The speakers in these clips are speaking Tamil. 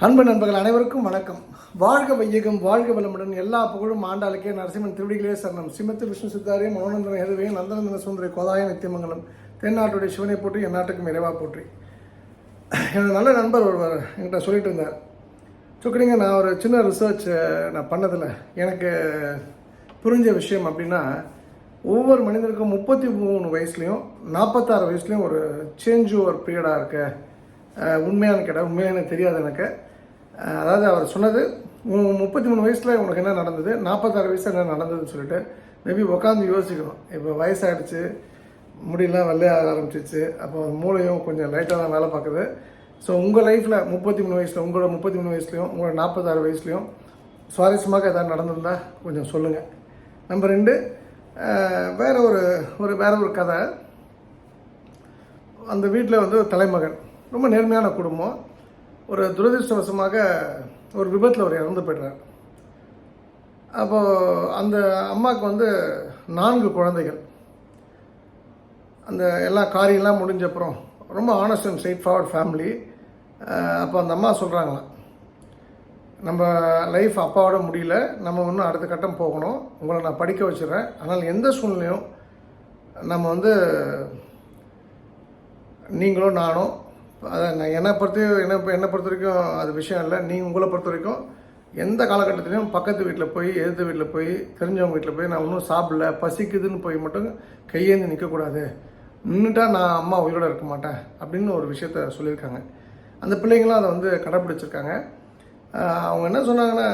அன்பு நண்பர்கள் அனைவருக்கும் வணக்கம். வாழ்க வையகம், வாழ்க வளமுடன். எல்லா புகழும் ஆண்டாளுக்கே. நரசிம்மன் திருவடிகளே சரணம். சிம்மத்து விஷ்ணு சித்தாரே, மனோநந்தன ஹெதுவே, நந்தநந்தன சுந்தரி கோதாய நித்தியமங்கலம். தென்னாட்டுடைய சிவனை போற்றி, என் நாட்டுக்கும் இறைவா போற்றி. எனக்கு நல்ல நண்பர் ஒருவர் என்கிட்ட சொல்லிட்டு இருந்தார். சொக்குறீங்க, நான் ஒரு சின்ன ரிசர்ச் நான் பண்ணதில்லை. எனக்கு புரிஞ்ச விஷயம் அப்படின்னா, ஒவ்வொரு மனிதனுக்கும் 33 வயசுலையும் 46 வயசுலையும் ஒரு சேஞ்ச் ஓவர் பீரியடாக இருக்க. உண்மையான கேட்டால் உண்மையாக எனக்கு தெரியாது. எனக்கு அதாவது அவர் சொன்னது 33 வயசில் உனக்கு என்ன நடந்தது, 46 வயசில் என்ன நடந்ததுன்னு சொல்லிட்டு மேபி உட்காந்து யோசிக்கணும். இப்போ வயசாகிடுச்சு, முடியெல்லாம் வெள்ளையாக ஆரம்பிச்சிச்சு, அப்போ மூளையும் கொஞ்சம் லைட்டாக தான் வேலை பார்க்குது. ஸோ உங்கள் லைஃப்பில் 33 வயசில், உங்களோட 33 வயசுலையும் உங்களோட 46 வயசுலையும் சுவாரஸ்யமாக எதாவது நடந்திருந்தால் கொஞ்சம் சொல்லுங்கள். நம்பர் 2, வேற ஒரு கதை. அந்த வீட்டில் வந்து தலைமகன், ரொம்ப நேர்மையான குடும்பம். ஒரு துரதிருஷ்டவசமாக ஒரு விபத்தில் அவர் இறந்து போய்ட்றார். அப்போது அந்த அம்மாவுக்கு வந்து 4 குழந்தைகள். அந்த எல்லா காரியெல்லாம் முடிஞ்சப்புறம் ரொம்ப honest and straight forward family. அப்போ அந்த அம்மா சொல்கிறாங்களாம், நம்ம லைஃப் அப்பாவோட முடியல, நம்ம இன்னும் அடுத்த கட்டம் போகணும், உங்களை நான் படிக்க வச்சிடறேன், ஆனால் எந்த சூழ்நிலையும் நம்ம வந்து நீங்களும் நானும், அதான் நான் என்னை பொறுத்த வரைக்கும் அது விஷயம் இல்லை. நீங்கள் உங்களை பொறுத்த வரைக்கும் எந்த காலகட்டத்திலையும் பக்கத்து வீட்டில் போய், எதிர்த்து வீட்டில் போய், தெரிஞ்சவங்க வீட்டில் போய் நான் இன்னும் சாப்பிடல, பசிக்குதுன்னு போய் மட்டும் கையேந்து நிற்கக்கூடாது. நின்றுட்டா நான் அம்மா உயிரோடு இருக்க மாட்டேன் அப்படின்னு ஒரு விஷயத்த சொல்லியிருக்காங்க. அந்த பிள்ளைங்களும் அதை வந்து கடைப்பிடிச்சிருக்காங்க. அவங்க என்ன சொன்னாங்கன்னா,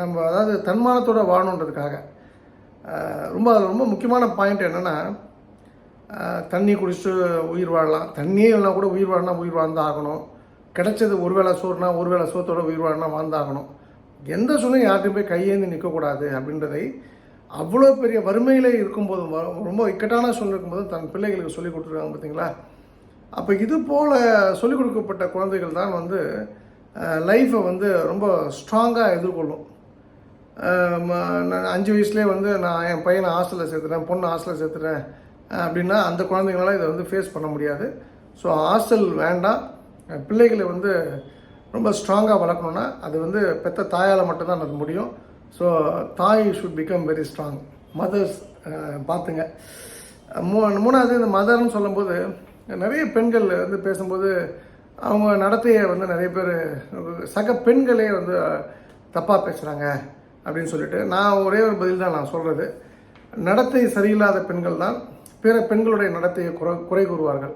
நம்ம அதாவது தன்மானத்தோடு வாழணுன்றதுக்காக ரொம்ப முக்கியமான பாயிண்ட் என்னென்னா, தண்ணி குடிச்சிட்டு உயிர் வாழலாம், தண்ணியே இல்லைனா கூட உயிர் வாழனா உயிர் வாழ்ந்தான் ஆகணும். கிடைச்சது ஒரு வேளை சோறுனா ஒரு வேளை சோத்தோட உயிர் வாழனா வாழ்ந்தாகணும். எந்த சூழ்நிலையும் யார்ட்டும் போய் கையேந்து நிற்கக்கூடாது அப்படின்றதை அவ்வளோ பெரிய வறுமையிலே இருக்கும்போதும், ரொம்ப இக்கட்டான சூழ்நிலை இருக்கும்போதும் தன் பிள்ளைகளுக்கு சொல்லிக் கொடுத்துருக்காங்க. பார்த்தீங்களா? அப்போ இது போல் சொல்லிக் கொடுக்கப்பட்ட குழந்தைகள் தான் வந்து லைஃப்பை வந்து ரொம்ப ஸ்ட்ராங்காக எதிர்கொள்ளும். 5 வயசுலேயே வந்து நான் என் பையனை ஹாஸ்டலில் சேர்த்துறேன், பொண்ணை ஹாஸ்டலில் சேர்த்துறேன் அப்படின்னா அந்த குழந்தைங்களால இதை வந்து ஃபேஸ் பண்ண முடியாது. ஸோ ஹாஸ்டல் வேண்டாம். பிள்ளைகளை வந்து ரொம்ப ஸ்ட்ராங்காக வளர்க்கணுன்னா அது வந்து பெற்ற தாயால் மட்டும்தான் அது முடியும். ஸோ தாய் should become very strong. Mothers பார்த்துங்க. 3வது இந்த மதர்னு சொல்லும்போது நிறைய பெண்கள் வந்து பேசும்போது அவங்க நடத்தையை வந்து நிறைய பேர் சக பெண்களே வந்து தப்பாக பேசுகிறாங்க அப்படின்னு சொல்லிட்டு, நான் ஒரே ஒரு பதில் தான் நான் சொல்கிறது. நடத்தை சரியில்லாத பெண்கள் தான் பிற பெண்களுடைய நடத்தையை குறை கூறுவார்கள்.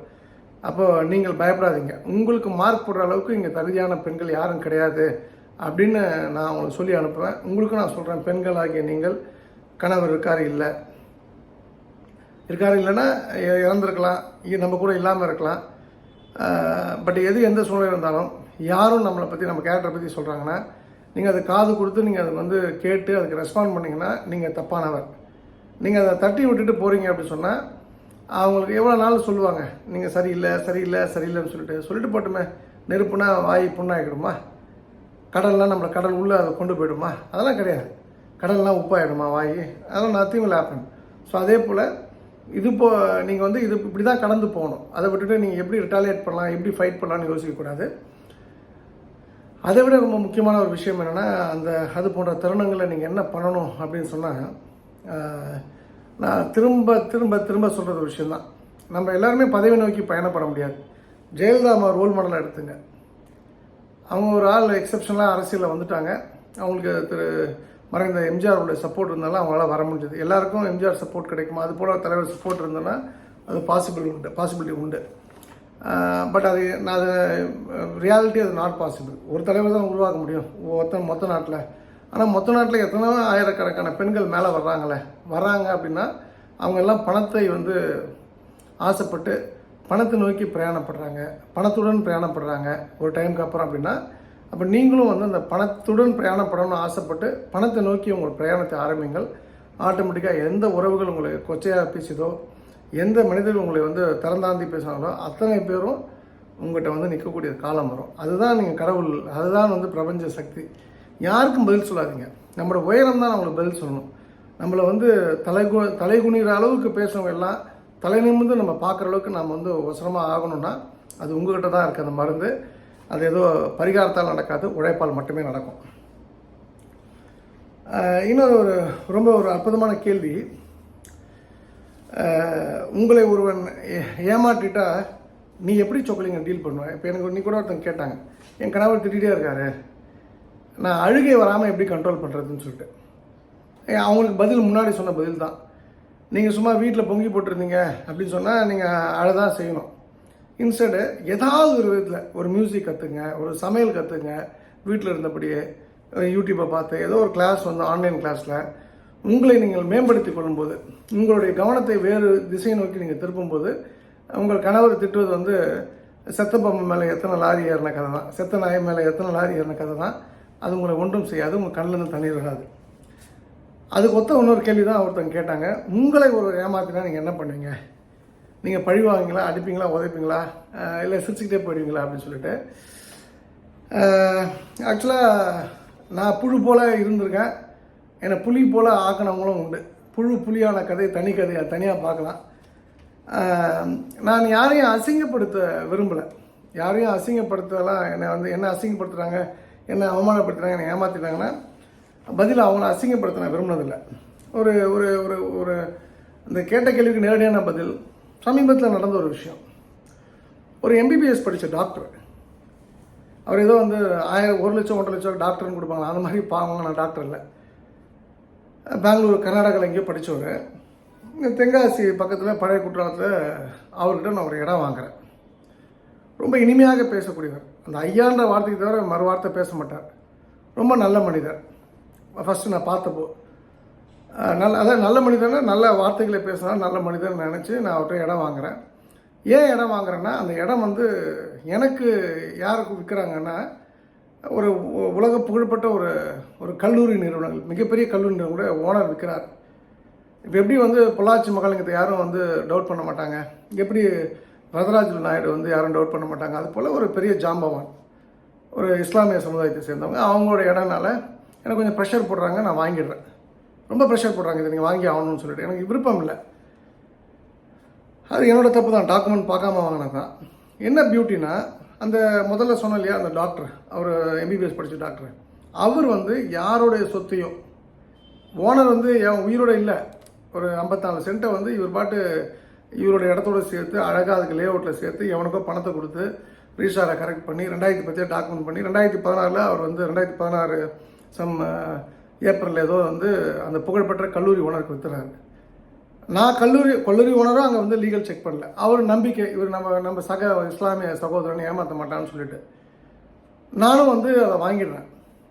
அப்போது நீங்கள் பயப்படாதீங்க, உங்களுக்கு மார்க் போடுற அளவுக்கு இங்கே தகுதியான பெண்கள் யாரும் கிடையாது அப்படின்னு நான் உங்களுக்கு சொல்லி அனுப்புவேன். உங்களுக்கும் நான் சொல்கிறேன், பெண்கள் ஆகிய நீங்கள் கணவர் இல்லைன்னா இறந்துருக்கலாம், நம்ம கூட இல்லாமல் இருக்கலாம். பட் எந்த சூழ்நிலை இருந்தாலும் யாரும் நம்மளை பற்றி, நம்ம கேரக்டரை பற்றி சொல்கிறாங்கன்னா நீங்கள் அதை காது கொடுத்து நீங்கள் அதை வந்து கேட்டு அதுக்கு ரெஸ்பாண்ட் பண்ணிங்கன்னா நீங்கள் தப்பானவர். நீங்கள் அதை தட்டி விட்டுட்டு போகிறீங்க அப்படின்னு சொன்னால் அவங்களுக்கு எவ்வளோ நாள் சொல்லுவாங்க, நீங்கள் சரியில்லைன்னு சொல்லிட்டு போட்டுமே. நெருப்புனா வாய் புண்ணாகிடுமா? கடல்லாம் நம்மளை கடல் உள்ளே அதை கொண்டு போயிடுமா? அதெல்லாம் கிடையாது. கடல்லாம் உப்பாயிடுமா வாய்? அதெல்லாம் நத்திங் வில் ஹேப்பன். ஸோ அதே போல் நீங்கள் வந்து இப்படி தான் கடந்து போகணும். அதை விட்டுட்டு நீங்கள் எப்படி ரிட்டாலியேட் பண்ணலாம், எப்படி ஃபைட் பண்ணலாம்னு யோசிக்கக்கூடாது. அதை விட ரொம்ப முக்கியமான ஒரு விஷயம் என்னென்னா, அது போன்ற தருணங்களில் நீங்கள் என்ன பண்ணணும் அப்படின்னு சொன்னால், நான் திரும்ப சொல்கிற ஒரு விஷயந்தான். நம்ம எல்லாருமே பதவி நோக்கி பயணப்பட முடியாது. ஜெயலலிதா அம்மா ரோல் மாடலாக எடுத்துங்க. அவங்க ஒரு ஆள் எக்ஸப்ஷனலாக அரசியலில் வந்துட்டாங்க. அவங்களுக்கு மறைந்த எம்ஜிஆருடைய சப்போர்ட் இருந்தாலும் அவங்களால வர முடிஞ்சது. எல்லாருக்கும் எம்ஜிஆர் சப்போர்ட் கிடைக்குமா? அது போல் தலைவர் சப்போர்ட் இருந்ததுன்னா அது பாசிபிலிட்டி உண்டு. பட் அது ரியாலிட்டி அது நாட் பாசிபிள். ஒரு தலைவர் தான் உருவாக்க முடியும் மொத்த நாட்டில். ஆனால் மொத்த நாட்டில் எத்தனை ஆயிரக்கணக்கான பெண்கள் மேலே வர்றாங்க அப்படின்னா அவங்க எல்லாம் பணத்தை வந்து ஆசைப்பட்டு பணத்தை நோக்கி பணத்துடன் பிரயாணப்படுறாங்க ஒரு டைமுக்கு அப்புறம் அப்படின்னா, அப்போ நீங்களும் வந்து அந்த பணத்துடன் பிரயாணப்படணும்னு ஆசைப்பட்டு பணத்தை நோக்கி உங்கள் பிரயாணத்தை ஆரம்பிங்கள். ஆட்டோமேட்டிக்காக எந்த உறவுகள் உங்களை கொச்சையாக பேசியதோ, எந்த மனிதர்கள் உங்களை வந்து திறந்தாந்தி பேசுனாங்களோ அத்தனை பேரும் உங்கள்கிட்ட வந்து நிற்கக்கூடிய காலம் வரும். அதுதான் நீங்கள் கடவுள், அதுதான் வந்து பிரபஞ்ச சக்தி. யாருக்கும் பதில் சொல்லாதீங்க. நம்மளோட உயரம் தான் நம்மளுக்கு பதில் சொல்லணும். நம்மளை வந்து தலைகுனிகிற அளவுக்கு பேசுகிறவங்க எல்லாம் தலை நிமிர்ந்து நம்ம பார்க்குற அளவுக்கு நம்ம வந்து அவசரமாக ஆகணும்னா அது உங்கள்கிட்ட தான் இருக்குது அந்த மருந்து. அது ஏதோ பரிகாரத்தால் நடக்காது, உழைப்பால் மட்டுமே நடக்கும். இன்னொரு ரொம்ப ஒரு அற்புதமான கேள்வி. உங்களை ஒருவன் ஏமாற்றிட்டா நீ எப்படி சொக்கலிங்க டீல் பண்ணுவேன்? இப்போ எனக்கு நீ கூட ஒருத்தங்க கேட்டாங்க, என் கணவர் திட்டிகிட்டே இருக்காரு, நான் அழுகை வராமல் எப்படி கண்ட்ரோல் பண்ணுறதுன்னு சொல்லிட்டு. அவங்களுக்கு பதில் முன்னாடி சொன்ன பதில் தான். நீங்கள் சும்மா வீட்டில் பொங்கி போட்டிருந்தீங்க அப்படின்னு சொன்னால் நீங்கள் அழதான் செய்யணும். இன்ஸ்டடு ஏதாவது ஒரு விதத்தில் ஒரு மியூசிக் கற்றுங்க, ஒரு சமையல் கற்றுங்க, வீட்டில் இருந்தபடியே யூடியூப்பை பார்த்து ஏதோ ஒரு கிளாஸ் வந்து ஆன்லைன் கிளாஸில் உங்களை நீங்கள் மேம்படுத்தி கொள்ளும்போது, உங்களுடைய கவனத்தை வேறு திசை நோக்கி நீங்கள் திருப்பும்போது, உங்கள் கணவர் திட்டுவது வந்து செத்த பொம்மை மேலே எத்தனை லாரி ஏறின கதை தான், செத்த நாய் மேலே எத்தனை லாரி ஏறின கதை தான். அது உங்களை ஒன்றும் செய்யாது, உங்கள் கண்ணிலேருந்து தண்ணீர் வராது. அதுக்கு ஒத்த இன்னொரு கேள்வி தான் ஒருத்தங்க கேட்டாங்க, உங்களை ஒரு ஏமாத்தினா நீங்கள் என்ன பண்ணுவீங்க? நீங்கள் பழிவாங்களா, அடிப்பீங்களா, உதைப்பீங்களா, இல்லை சிரிச்சுக்கிட்டே போயிடுவீங்களா அப்படின்னு சொல்லிட்டு. ஆக்சுவலாக நான் புழு போல் இருந்திருக்கேன், என்னை புலி போல் ஆக்கினவங்களும் உண்டு. புழு புலியான கதை தனி கதையை தனியாக பார்க்கலாம். நான் யாரையும் அசிங்கப்படுத்த விரும்பலை, யாரையும் அசிங்கப்படுத்தலாம். என்ன அசிங்கப்படுத்துகிறாங்க, என்ன அவமானப்படுத்துகிறாங்க, என்னை ஏமாற்றிட்டாங்கன்னா பதில் அவங்கள அசிங்கப்படுத்த நான் விரும்பினதில்லை. ஒரு ஒரு ஒரு ஒரு இந்த கேட்ட கேள்விக்கு நேரடியான பதில் சமீபத்தில் நடந்த ஒரு விஷயம். ஒரு எம்பிபிஎஸ் படித்த டாக்டர், அவர் ஏதோ வந்து 1 லட்சம் 1.5 லட்சம் டாக்டர்னு கொடுப்பாங்க, அந்த மாதிரி பாவங்க. நான் டாக்டர் இல்லை, பெங்களூர் கர்நாடகாவில் எங்கேயோ படித்தவர். தென்காசி பக்கத்தில் பழைய குற்றாலத்தில் அவர்கிட்ட நான் ஒரு இடம் வாங்குகிறேன். ரொம்ப இனிமையாக பேசக்கூடியவர், அந்த ஐயான்ற வார்த்தைக்கு தவிர மறு வார்த்தை பேச மாட்டார். ரொம்ப நல்ல மனிதர். ஃபஸ்ட்டு நான் பார்த்தப்போ அதான் நல்ல மனிதர்னா நல்ல வார்த்தைகளை பேசினா நல்ல மனிதர்னு நினச்சி நான் அவர்கிட்ட இடம் வாங்குகிறேன். ஏன் இடம் வாங்குறேன்னா, அந்த இடம் வந்து எனக்கு யாருக்கு விற்கிறாங்கன்னா, ஒரு உலக புகழ்பெற்ற ஒரு கல்லூரி நிறுவனங்கள், மிகப்பெரிய கல்லூரி நிறுவனம் கூட ஓனர் விற்கிறார். இப்போ எப்படி வந்து பொள்ளாச்சி மகாலிங்கத்தை யாரும் வந்து டவுட் பண்ண மாட்டாங்க, எப்படி வரதராஜ நாயுடு வந்து யாரும் டவுட் பண்ண மாட்டாங்க, அது போல் ஒரு பெரிய ஜாம்பவான், ஒரு இஸ்லாமிய சமுதாயத்தை சேர்ந்தவங்க, அவங்களோட இடம்னால எனக்கு கொஞ்சம் ப்ரெஷர் போடுறாங்க, நான் வாங்கிடுறேன். ரொம்ப ப்ரெஷர் போடுறாங்க, இதை நீங்கள் வாங்கி ஆகணும்னு சொல்லிட்டு. எனக்கு விருப்பம் இல்லை, அது என்னோடய தப்பு தான், டாக்குமெண்ட் பார்க்காம வாங்கினது தான். என்ன பியூட்டினா, அந்த முதல்ல சொன்ன இல்லையா அந்த டாக்டர், அவர் எம்பிபிஎஸ் படித்த டாக்டர், அவர் வந்து யாருடைய சொத்தையோ, ஓனர் வந்து என் உயிரோட இல்லை, ஒரு 54 சென்ட்டை வந்து இவர் பாட்டு இவரோட இடத்தோடு சேர்த்து அழகாக அதுக்கு லே அவுட்டில் சேர்த்து எவனுக்கோ பணத்தை கொடுத்து ரீசாரை கரெக்ட் பண்ணி 2010 டாக்குமெண்ட் பண்ணி 2016 அவர் வந்து 2016 ஏப்ரல் ஏதோ வந்து அந்த புகழ்பெற்ற கல்லூரி ஓனருக்கு விற்றுறாரு. நான் கல்லூரி ஓனரும் அங்கே வந்து லீகல் செக் பண்ணல. அவர் நம்பிக்கை, இவர் நம்ம இஸ்லாமிய சகோதரனை ஏமாற்ற மாட்டான்னு சொல்லிட்டு நானும் வந்து அதை வாங்கிடுறேன்.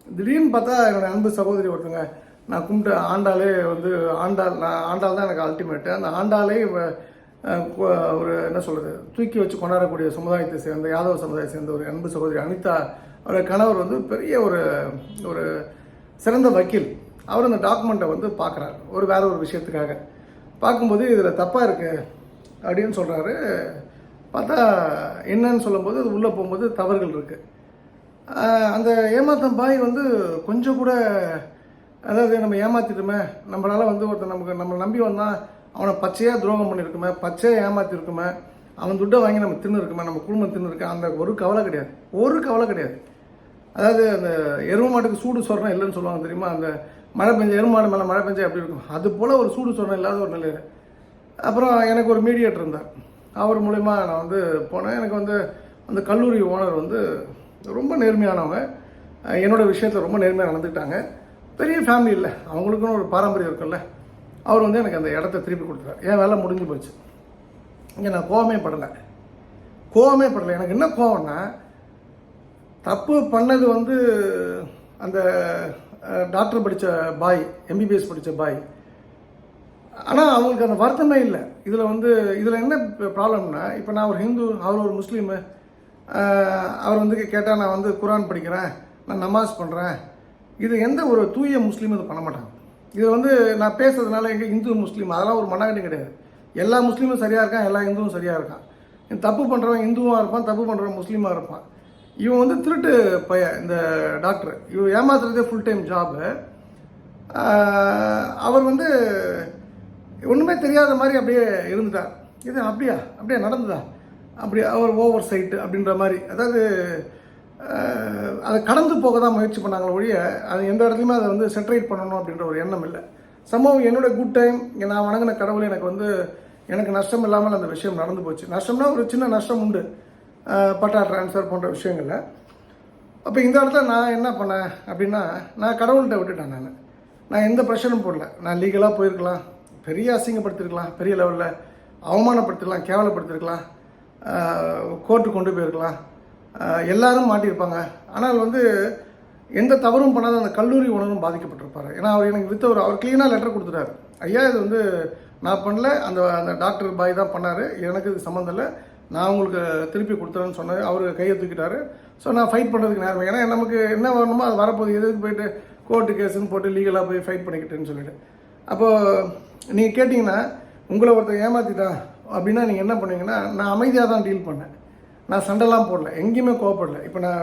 திடீர்னு பார்த்தா என்னோடய அன்பு சகோதரி ஒருத்தங்க, நான் கும்பிட்டு ஆண்டாலே வந்து ஆண்டாள் தான் எனக்கு அல்டிமேட்டு, அந்த ஆண்டாலே ஒரு என்ன சொல்கிறது தூக்கி வச்சு கொண்டாடக்கூடிய சமுதாயத்தை சேர்ந்த யாதவ சமுதாயத்தை சேர்ந்த ஒரு அன்பு சகோதரி அனிதா, அவருடைய கணவர் வந்து பெரிய ஒரு சிறந்த வக்கீல். அவர் அந்த டாக்குமெண்ட்டை வந்து பார்க்குறாரு வேற ஒரு விஷயத்துக்காக. பார்க்கும்போது இதில் தப்பாக இருக்குது அப்படின்னு சொல்கிறாரு. பார்த்தா என்னன்னு சொல்லும்போது அது உள்ளே போகும்போது தவறுகள் இருக்குது. அந்த ஏமாத்தம் பாய் வந்து கொஞ்சம் கூட, அதாவது நம்ம ஏமாற்றிட்டுமே, நம்மளால் வந்து ஒருத்தர் நம்ம நம்பி வந்தால் அவனை பச்சையாக துரோகம் பண்ணியிருக்குமே, பச்சையாக ஏமாற்றிருக்குமே, அவன் துட்டை வாங்கி நம்ம தின்னு இருக்குமே, நம்ம குடும்பம் தின்னு இருக்கேன், அந்த ஒரு கவலை கிடையாது. அதாவது அந்த எரும மாட்டுக்கு சூடு சொரணம் இல்லைன்னு சொல்லுவாங்க தெரியுமா, அந்த மழை பெஞ்ச எருமாடு மேலே மழை பெஞ்சா எப்படி இருக்கும், அது போல் ஒரு சூடு சொரணம் இல்லாத ஒரு நிலையில். அப்புறம் எனக்கு ஒரு மீடியேட்டர் இருந்தார், அவர் மூலயமா நான் வந்து போனேன். எனக்கு வந்து அந்த கல்லூரி ஓனர் வந்து ரொம்ப நேர்மையானவங்க, என்னோடய விஷயத்தில் ரொம்ப நேர்மையாக நடந்துக்கிட்டாங்க. பெரிய ஃபேமிலி இல்லை, அவங்களுக்குன்னு ஒரு பாரம்பரியம் இருக்குல்ல. அவர் வந்து எனக்கு அந்த இடத்த திருப்பி கொடுத்தார். என் வேலை முடிஞ்சு போச்சு. இங்கே நான் கோவமே படலை. எனக்கு என்ன கோவம்னா, தப்பு பண்ணது வந்து அந்த டாக்டர் படித்த பாய், எம்பிபிஎஸ் படித்த பாய். ஆனால் அவங்களுக்கு அந்த வருத்தமே இல்லை. இதில் என்ன ப்ராப்ளம்னா, இப்போ நான் ஒரு ஹிந்து, அவர் ஒரு முஸ்லீமு. அவர் வந்து கேட்டால் நான் வந்து குரான் படிக்கிறேன், நான் நமாஸ் பண்ணுறேன், இது எந்த ஒரு தூய முஸ்லீமும் இது பண்ண மாட்டாங்க. இது வந்து நான் பேசுறதுனால எங்கே இந்து முஸ்லீம் அதெல்லாம் ஒரு மண்ணாங்கட்டி கிடையாது. எல்லா முஸ்லீமும் சரியாக இருக்கான், எல்லா இந்துவும் சரியாக இருக்கான். தப்பு பண்ணுறவன் இந்துவாக இருப்பான், தப்பு பண்ணுறவன் முஸ்லீமாக இருப்பான். இவன் வந்து திருட்டு இந்த டாக்டர், இவன் ஏமாத்துறதே ஃபுல் டைம் ஜாபு. அவர் வந்து ஒன்றுமே தெரியாத மாதிரி அப்படியே இருந்துட்டார். இது அப்படியே நடந்ததா, அப்படி அவர் ஓவர் சைட்டு அப்படின்ற மாதிரி. அதாவது அதை கடந்து போக தான் முயற்சி பண்ணாங்களே ஒழிய அது எந்த இடத்துலையுமே அதை வந்து செட்டரேட் பண்ணணும் அப்படின்ற ஒரு எண்ணம் இல்லை. சம்பவம் என்னோடய குட் டைம், நான் வணங்கின கடவுள் எனக்கு நஷ்டம் இல்லாமல் அந்த விஷயம் நடந்து போச்சு. நஷ்டம்னா ஒரு சின்ன நஷ்டம் உண்டு, பட்டா ட்ரான்ஸ்ஃபர் போன்ற விஷயங்களில். அப்போ இந்த இடத்துல நான் என்ன பண்ணேன் அப்படின்னா, நான் கடவுள்கிட்ட விட்டுட்டேன். நான் எந்த ப்ரெஷரும் போடல. நான் லீகலாக போயிருக்கலாம், பெரிய அசிங்கப்படுத்திருக்கலாம், பெரிய லெவலில் அவமானப்படுத்திருக்கலாம், கேவலப்படுத்திருக்கலாம், கோர்ட்டு கொண்டு போயிருக்கலாம், எல்லாரும் மாட்டியிருப்பாங்க. ஆனால் வந்து எந்த தவறும் பண்ணாத அந்த கல்லூரி உணரும் பாதிக்கப்பட்டிருப்பார். ஏன்னா அவர் எனக்கு அவர் க்ளீனாக லெட்டர் கொடுத்துட்டாரு. ஐயா இது வந்து நான் பண்ணல, அந்த டாக்டர் பாய் தான் பண்ணார், எனக்கு இது சம்மந்தம் இல்லை, நான் உங்களுக்கு திருப்பி கொடுத்துறேன்னு சொன்னார். அவர் கையை தூக்கிட்டார். ஸோ நான் ஃபைட் பண்ணுறதுக்கு நேரம், ஏன்னா நமக்கு என்ன வரணுமோ அது வரப்போகுது, எதுக்கு போயிட்டு கோர்ட்டு கேஸுன்னு போட்டு லீகலாக போய் ஃபைட் பண்ணிக்கிட்டேன்னு சொல்லிட்டு. அப்போது நீங்கள் கேட்டிங்கன்னா உங்களை ஒருத்தர் ஏமாற்றிட்டான் அப்படின்னா நீங்கள் என்ன பண்ணுவீங்கன்னா, நான் அமைதியாக தான் டீல் பண்ணேன். நான் சண்டைலாம் போடல, எங்கேயுமே கோவப்படல. இப்போ நான்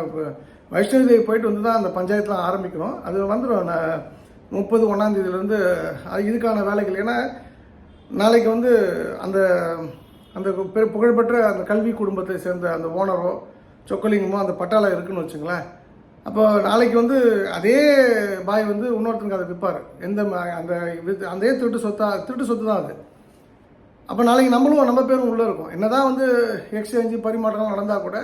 வைஷ்ணவி தேவி போயிட்டு வந்து தான் அந்த பஞ்சாயத்துலாம் ஆரம்பிக்கிறோம். அது வந்துடும். நான் 30 1ஆம் அது இதுக்கான வேலைகள். ஏன்னா நாளைக்கு வந்து அந்த அந்த புகழ்பெற்ற அந்த கல்வி குடும்பத்தை சேர்ந்த அந்த ஓனரோ சொக்கலிங்கமோ அந்த பட்டாளம் இருக்குன்னு வச்சுங்களேன். அப்போ நாளைக்கு வந்து அதே பாய் வந்து இன்னொருத்தனுக்கு அதை விற்பார். அந்த திருட்டு சொத்து தான் அது. அப்போ நாளைக்கு நம்ம பேரும் உள்ளே இருக்கும். என்ன தான் வந்து எக்ஸ்சேஞ்சு பரிமாற்றம் நடந்தால் கூட,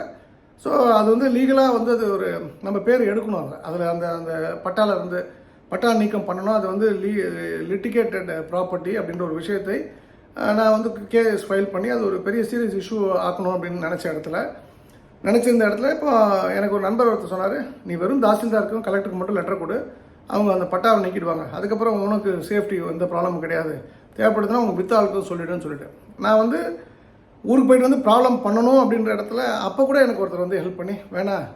ஸோ அது வந்து லீகலாக வந்து அது ஒரு நம்ம பேர் எடுக்கணும். அதில் அந்த பட்டாவில் இருந்து பட்டா நீக்கம் பண்ணணும். அது வந்து லிட்டிகேட்டட் ப்ராப்பர்ட்டி அப்படின்ற ஒரு விஷயத்தை நான் வந்து கேஸ் ஃபைல் பண்ணி அது ஒரு பெரிய சீரியஸ் இஷ்யூ ஆக்கணும் அப்படின்னு நினச்சிருந்த இடத்துல இப்போ எனக்கு ஒரு நண்பர் ஒருத்தர் சொன்னார், நீ வெறும் தாசில்தாருக்கும் கலெக்டருக்கு மட்டும் லெட்டர் கொடு, அவங்க அந்த பட்டாவை நீக்கிடுவாங்க, அதுக்கப்புறம் உனக்கு சேஃப்டி எந்த ப்ராப்ளமும் கிடையாது, தேவைப்படுதுன்னா அவங்க வித்த ஆளுக்கும் சொல்லிவிடுன்னு சொல்லிட்டு நான் வந்து ஊருக்கு போயிட்டு வந்து ப்ராப்ளம் பண்ணணும் அப்படின்ற இடத்துல அப்போ கூட எனக்கு ஒருத்தர் வந்து ஹெல்ப் பண்ணி, வேணாம்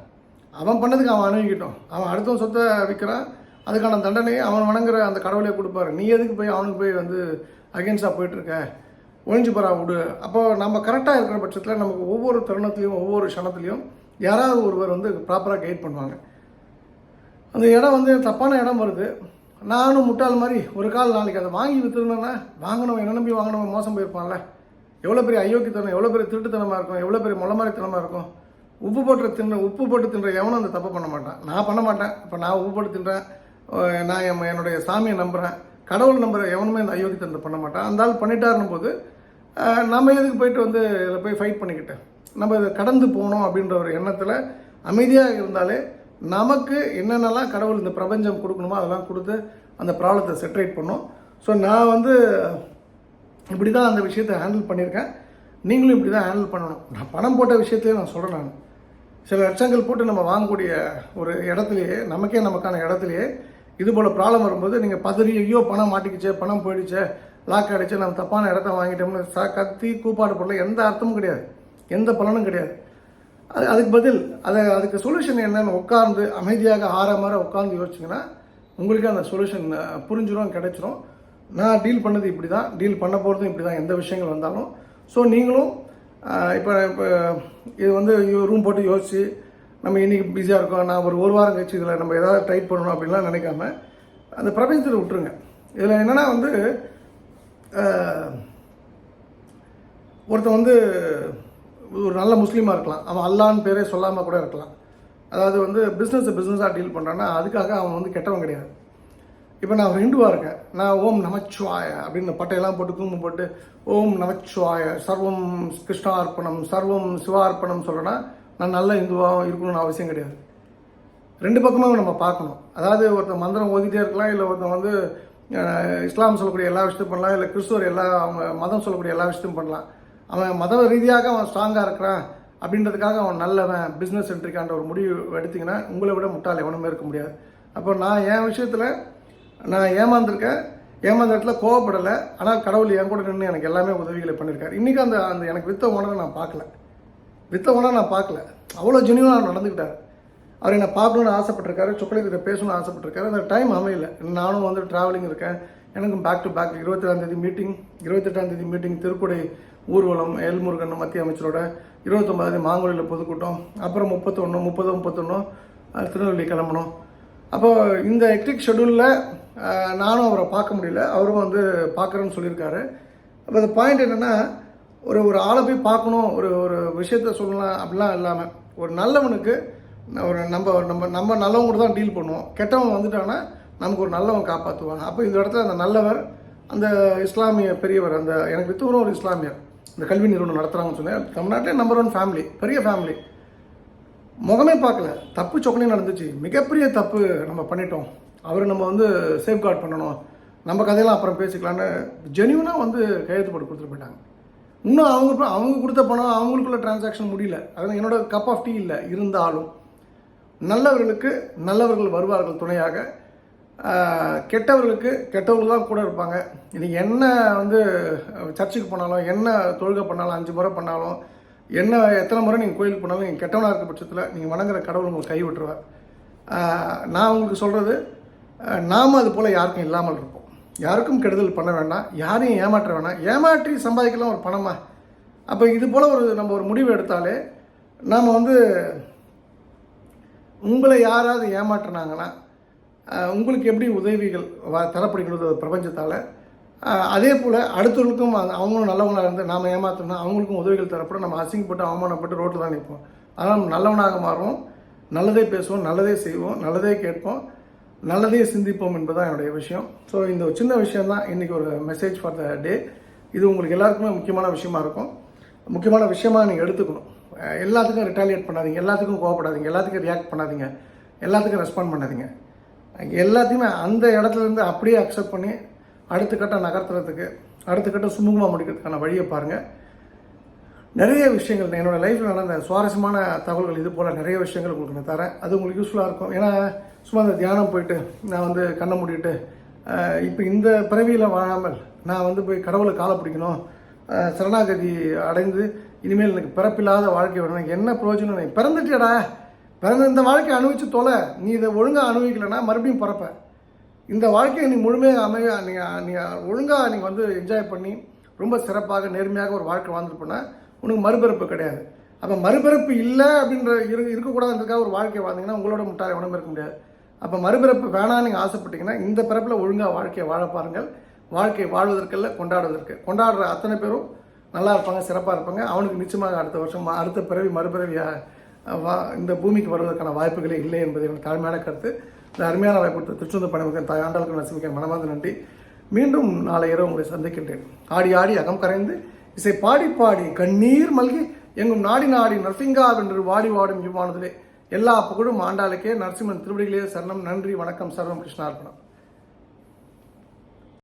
அவன் பண்ணதுக்கு அவன் அணுகிக்கிட்டோம், அவன் அடுத்தவன் சொத்தை விற்கிறான், அதுக்கான தண்டனையை அவன் வணங்குற அந்த கடவுளே கொடுப்பாரு, நீ எதுக்கு போய் அவனுக்கு போய் வந்து அகென்ஸ்டாக போயிட்டுருக்க, ஒழிஞ்சு போகிறா விடு. அப்போது நம்ம கரெக்டாக இருக்கிற பட்சத்தில் நமக்கு ஒவ்வொரு தருணத்துலையும் ஒவ்வொரு க்ஷணத்துலையும் யாராவது ஒருவர் வந்து ப்ராப்பராக கைட் பண்ணுவாங்க. அந்த இடம் வந்து தப்பான இடம் வருது, நானும் முட்டாள் மாதிரி ஒரு கால் நாளைக்கு அதை வாங்கி விற்றுருந்தேன்னா வாங்கினவன் என்ன நம்பி வாங்கினவன் மோசம் போயிருப்பான்ல. எவ்வளோ பெரிய அயோக்கியத்தனம், எவ்வளோ பெரிய திருட்டுத்தனமாக இருக்கும், எவ்வளோ பெரிய முளமாரித்தனமாக இருக்கும். உப்பு போட்டு தின்ற எவனும் அந்த தப்பை பண்ண மாட்டான். நான் பண்ண மாட்டேன். இப்போ நான் உப்பு போட்டு தின்றேன், நான் என்னுடைய சாமியை நம்புகிறேன், கடவுள் நம்புகிற எவனுமே இந்த அயோக்கியத்தனத்தை பண்ண மாட்டான். அந்த ஆள் பண்ணிட்டாருன்னும் போது நம்ம எதுக்கு போயிட்டு வந்து இதில் போய் ஃபைட் பண்ணிக்கிட்டேன், நம்ம இதை கடந்து போகணும் அப்படின்ற ஒரு எண்ணத்தில் அமைதியாக இருந்தாலே நமக்கு என்னென்னலாம் கடவுள் இந்த பிரபஞ்சம் கொடுக்கணுமோ அதெல்லாம் கொடுத்து அந்த ப்ராப்ளத்தை செட்ரேட் பண்ணும். ஸோ நான் வந்து இப்படி தான் அந்த விஷயத்தை ஹேண்டில் பண்ணியிருக்கேன். நீங்களும் இப்படி தான் ஹேண்டில் பண்ணணும். நான் பணம் போட்ட விஷயத்தையே நான் சொல்கிறேன். நான் சில லட்சங்கள் போட்டு நம்ம வாங்கக்கூடிய ஒரு இடத்துலையே, நமக்கான இடத்துலையே இது போல் ப்ராப்ளம் வரும்போது நீங்கள் பதறி, ஐயோ பணம் மாட்டிக்கிச்சே, பணம் போயிடுச்சே, லாக் ஆகிடுச்சு, நம்ம தப்பான இடத்த வாங்கிட்டோம்னு கத்தி கூப்பாடு போடல எந்த அர்த்தமும் கிடையாது, எந்த பலனும் கிடையாது. அதுக்கு பதில் அதுக்கு சொல்யூஷன் என்னன்னு உட்கார்ந்து அமைதியாக ஆறாம உட்கார்ந்து யோசிச்சிங்கன்னா உங்களுக்கு அந்த சொல்யூஷன் புரிஞ்சிடும், கிடைச்சிரும். நான் டீல் பண்ணது இப்படி தான், டீல் பண்ண போகிறதும் இப்படி தான், எந்த விஷயங்கள் வந்தாலும். ஸோ நீங்களும் இப்போ இது வந்து ரூம் போட்டு யோசித்து நம்ம இன்றைக்கி பிஸியாக இருக்கோம், நான் ஒரு வாரம் கழிச்சு இதில் நம்ம ஏதாவது டைட் பண்ணணும் அப்படின்லாம் நினைக்காம அந்த பிரபஞ்சத்தில் விட்டுருங்க. இதில் என்னென்னா வந்து ஒருத்தன் வந்து ஒரு நல்ல முஸ்லீமாக இருக்கலாம், அவன் அல்லான்னு பேரே சொல்லாமல் கூட இருக்கலாம். அதாவது வந்து பிஸ்னஸாக டீல் பண்ணுறான்னா அதுக்காக அவன் வந்து கெட்டவன் கிடையாது. இப்போ நான் ஒரு ஹிந்துவாக இருக்கேன், நான் ஓம் நமச்சிவாய அப்படின்னு பட்டையெல்லாம் போட்டு குங்குமம் போட்டு ஓம் நமச்சிவாய சர்வம் கிருஷ்ணா அர்ப்பணம் சர்வம் சிவா அர்ப்பணம் சொல்கிறேன்னா நான் நல்ல ஹிந்துவாக இருக்கணும்னு அவசியம் கிடையாது. ரெண்டு பக்கமும் நம்ம பார்க்கணும். அதாவது ஒருத்தன் மந்திரம் ஓதிட்டே இருக்கலாம், இல்லை ஒருத்தன் வந்து இஸ்லாம் சொல்லக்கூடிய எல்லா விஷயத்தையும் பண்ணலாம், இல்லை கிறிஸ்துவர் அவங்க மதம் சொல்லக்கூடிய எல்லா விஷயத்தையும் பண்ணலாம். அவன் மத ரீதியாக அவன் ஸ்ட்ராங்காக இருக்கிறான் அப்படின்றதுக்காக அவன் நல்லவன் பிஸ்னஸ் சென்ட்ரிக்கான்ற ஒரு முடிவு எடுத்திங்கன்னா உங்களை விட முட்டாள் எவனுமே இருக்க முடியாது. அப்போ நான் என் விஷயத்தில் நான் ஏமாந்துருக்கேன், ஏமாந்த இடத்துல கோவப்படலை. ஆனால் கடவுள் என் கூட நின்று எனக்கு எல்லாமே உதவிகளை பண்ணியிருக்காரு. இன்றைக்கி அந்த எனக்கு வித்த ஓனரை நான் பார்க்கல, அவ்வளோ ஜெனியூனாக நடந்துக்கிட்டார். அவர் என்னை பார்க்கணுன்னு ஆசைப்பட்டிருக்காரு, சொக்கலிங்கிட்ட பேசணும்னு ஆசைப்பட்டிருக்காரு. அந்த டைம் அமையல. நானும் வந்து ட்ராவலிங் இருக்கேன், எனக்கும் பேக் டு பேக் 28ஆம் தேதி மீட்டிங் திருக்குடை ஊர்வலம், எல்முருகன் மத்திய அமைச்சரோட, 29ஆம் மாங்குடியில் பொதுக்கூட்டம், அப்புறம் 30 திருநெல்வேலி கிளம்பணும். அப்போது இந்த ஹெக்டிக் ஷெடியூலில் நானும் அவரை பார்க்க முடியல, அவரும் வந்து பார்க்குறேன்னு சொல்லியிருக்காரு. அப்போ அந்த பாயிண்ட் என்னென்னா ஒரு ஆளை போய் பார்க்கணும், ஒரு விஷயத்த சொல்லலாம் அப்படிலாம் இல்லாமல் ஒரு நல்லவனுக்கு ஒரு நம்ம நம்ம நம்ம நல்லவங்க கூட தான் டீல் பண்ணுவோம். கெட்டவங்க வந்துட்டாங்கன்னா நமக்கு ஒரு நல்லவங்க காப்பாற்றுவாங்க. அப்போ இந்த இடத்துல அந்த நல்லவர், அந்த இஸ்லாமிய பெரியவர், அந்த எனக்கு வித்துவரும் ஒரு இஸ்லாமியர் இந்த கல்வி நிறுவனம் நடத்துகிறாங்கன்னு சொன்னேன். தமிழ்நாட்டிலே நம்பர் 1 ஃபேமிலி, பெரிய ஃபேமிலி. முகமே பார்க்கல, தப்பு சொக்கனே நடந்துச்சு, மிகப்பெரிய தப்பு நம்ம பண்ணிட்டோம், அவர் நம்ம வந்து சேஃப்கார்ட் பண்ணணும், நம்ம கதையெல்லாம் அப்புறம் பேசிக்கலான்னு ஜென்யூனாக வந்து கையெழுத்து போட்டு கொடுத்துட்டு போயிட்டாங்க. இன்னும் அவங்க கொடுத்த பணம் அவங்களுக்குள்ள டிரான்சாக்ஷன் முடியல. அது என்னோட கப் ஆஃப் டீ இல்லை. இருந்தாலும் நல்லவர்களுக்கு நல்லவர்கள் வருவார்கள் துணையாக, கெட்டவர்களுக்கு கெட்டவர்கள் தான் கூட இருப்பாங்க. நீங்கள் என்ன வந்து சர்ச்சுக்கு போனாலும், என்ன தொழுகை பண்ணாலும், 5 முறை பண்ணாலும், என்ன எத்தனை முறை நீங்கள் கோயிலுக்கு போனாலும், நீங்கள் கெட்டவனாக இருக்க பட்சத்தில் நீங்கள் வணங்குற கடவுள் உங்களுக்கு கை விட்டுருவார். நான் உங்களுக்கு சொல்கிறது, நாம் அது போல் யாருக்கும் இல்லாமல் இருப்போம். யாருக்கும் கெடுதல் பண்ண வேண்டாம், யாரையும் ஏமாற்ற வேண்டாம். ஏமாற்றி சம்பாதிக்கலாம் ஒரு பணமா? அப்போ இது போல் நம்ம ஒரு முடிவு எடுத்தாலே, நாம் வந்து உங்களை யாராவது ஏமாற்றினாங்கன்னா உங்களுக்கு எப்படி உதவிகள் தரப்படுகிறது பிரபஞ்சத்தால், அதே போல் அடுத்தவர்களுக்கும் அவங்களும் நல்லவங்களாக இருந்து நாம் ஏமாற்றணும், அவங்களுக்கும் உதவிகள் தரப்படும். நம்ம அசிங்கப்பட்டு அவமானப்பட்டு ரோட்டில் தான் நிற்போம். அதனால் நல்லவனாக மாறுவோம், நல்லதே பேசுவோம், நல்லதே செய்வோம், நல்லதே கேட்போம், நல்லதே சிந்திப்போம் என்பதுதான் என்னுடைய விஷயம். ஸோ இந்த சின்ன விஷயம் தான் இன்றைக்கி ஒரு மெசேஜ் ஃபார் த டே. இது உங்களுக்கு எல்லாருக்குமே முக்கியமான விஷயமா இருக்கும். முக்கியமான விஷயமா நீங்கள் எடுத்துக்கணும். எல்லாத்துக்கும் ரிட்டாலியேட் பண்ணாதீங்க, எல்லாத்துக்கும் கோவப்படாதீங்க, எல்லாத்துக்கும் ரியாக்ட் பண்ணாதீங்க, எல்லாத்துக்கும் ரெஸ்பாண்ட் பண்ணாதீங்க. எல்லாத்தையுமே அந்த இடத்துலேருந்து அப்படியே அக்செப்ட் பண்ணி அடுத்த கட்டம் நகர்த்துறதுக்கு, அடுத்த கட்டம் சுமூகமாக முடிக்கிறதுக்கான வழியை பாருங்கள். நிறைய விஷயங்கள் என்னோடய லைஃப்பில் நடந்த சுவாரஸ்யமான தகவல்கள் இது போல் நிறைய விஷயங்கள் உங்களுக்கு நான் தரேன். அது உங்களுக்கு யூஸ்ஃபுல்லாக இருக்கும். ஏன்னா சும்மா அந்த தியானம் போயிட்டு நான் வந்து கண்ணை மூடிட்டு இப்போ இந்த பிறவியில் வாழாமல் நான் வந்து போய் கடவுளை காலை பிடிக்கணும், சரணாகதி அடைந்து இனிமேல் எனக்கு பிறப்பில்லாத வாழ்க்கை வேணும், என்ன பிரயோஜனம்? நீ பிறந்துட்டியடா, பிறந்த இந்த வாழ்க்கையை அனுபவிச்சு தொலை. நீ இதை ஒழுங்காக அனுபவிக்கலைன்னா மறுபடியும் பிறப்ப. இந்த வாழ்க்கையை நீ முழுமையாக நீங்கள் ஒழுங்காக நீங்கள் வந்து என்ஜாய் பண்ணி ரொம்ப சிறப்பாக நேர்மையாக ஒரு வாழ்க்கை வாழ்ந்துட்டு போனால் உனக்கு மறுபிறப்பு கிடையாது. அப்போ மறுபிறப்பு இல்லை அப்படின்ற இருக்கக்கூடாதுன்றதுக்காக ஒரு வாழ்க்கை வாழ்ந்தீங்கன்னா உங்களோட முட்டாளை உடம்பு இருக்க முடியாது. அப்போ மறுபிறப்பு வேணான்னு நீங்கள் ஆசைப்பட்டீங்கன்னா இந்த பிறப்பில் ஒழுங்காக வாழ்க்கையை வாழ பாருங்கள். வாழ்க்கையை வாழ்வதற்கல்ல, கொண்டாடுவதற்கு. கொண்டாடுற அத்தனை பேரும் நல்லா இருப்பாங்க, சிறப்பாக இருப்பாங்க. அவனுக்கு நிச்சயமாக அடுத்த வருஷம் அடுத்த பிறவி இந்த பூமிக்கு வருவதற்கான வாய்ப்புகளே இல்லை என்பது எனக்கு தாழ்மையான கருத்து. இந்த அருமையான வாய்ப்பு திருச்செந்தூர் பணிமுகன் தாய் ஆண்டாளுக்கு நரசிம்மிக்க மனமார்ந்த நன்றி. மீண்டும் நாளை இரவு உங்களை சந்திக்கின்றேன். ஆடி ஆடி அகம் கரைந்து இசை பாடி பாடி கண்ணீர் மல்கி எங்கும் நாடி நாடி நரசிங்கா வென்று வாடி வாடும் இவ்வானதிலே எல்லா புகழும் ஆண்டாளுக்கே. நரசிம்மன் திருவடிகளே சரணம். நன்றி, வணக்கம். சர்வம் கிருஷ்ணார்ப்பணம்.